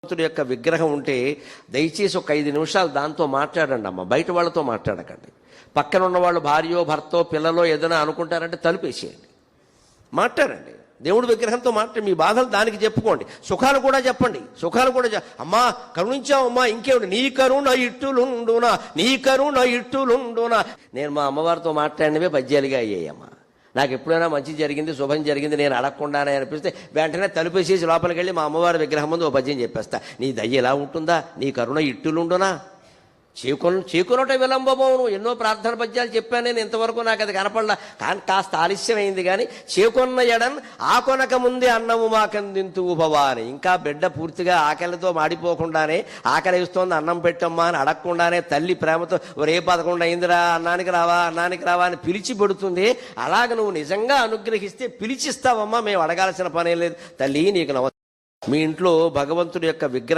భగవంతుడి యొక్క విగ్రహం ఉంటే దయచేసి ఒక 5 నిమిషాలు దాంతో మాట్లాడండి అమ్మ, బయట వాళ్ళతో మాట్లాడకండి. పక్కన ఉన్న వాళ్ళు భార్యో భర్తో పిల్లలో ఏదైనా అనుకుంటారంటే తలుపేసేయండి, మాట్లాడండి. దేవుడి విగ్రహంతో మీ బాధలు దానికి చెప్పుకోండి, సుఖాలు కూడా చెప్పండి. సుఖాలు కూడా అమ్మా కరుణించావమ్మా, ఇంకేమిటి, నీ కరుణ ఇట్టులుండునా, నీ కరుణ ఇట్టులుండునా. నేను మా అమ్మవారితో మాట్లాడినవే పద్యాలుగా అయ్యాయమ్మా. నాకు ఎప్పుడైనా మంచి జరిగింది, శుభం జరిగింది నేను అడగకుండానే అనిపిస్తే వెంటనే తలుపేసేసి లోపలికి వెళ్ళి మా అమ్మవారి విగ్రహం ముందు ఓ పద్యం చెప్పేస్తా. నీ దయ్య ఎలా ఉంటుందా, నీ కరుణ ఇట్టులుండునా, చేకునట విలంబమోను. ఎన్నో ప్రార్థన పద్యాలు చెప్పాను నేను, ఇంతవరకు నాకు అది కనపడలా. కానీ కాస్త ఆలస్యమైంది. కానీ చేకొన్న ఎడన్ ఆకొనక ముందే అన్నము మాకందింతువు భవాని. ఇంకా బిడ్డ పూర్తిగా ఆకలితో మాడిపోకుండానే, ఆకలి వేస్తోంది అన్నం పెట్టమ్మా అని అడగకుండానే తల్లి ప్రేమతో రే 11 అయిందిరా అన్నానికి రావా అని పిలిచి పెడుతుంది. అలాగ నువ్వు నిజంగా అనుగ్రహిస్తే పిలిచిస్తావమ్మా, మేము అడగాల్సిన పనే లేదు. తల్లి నీకు నమస్కారం. మీ ఇంట్లో భగవంతుడి యొక్క విగ్రహం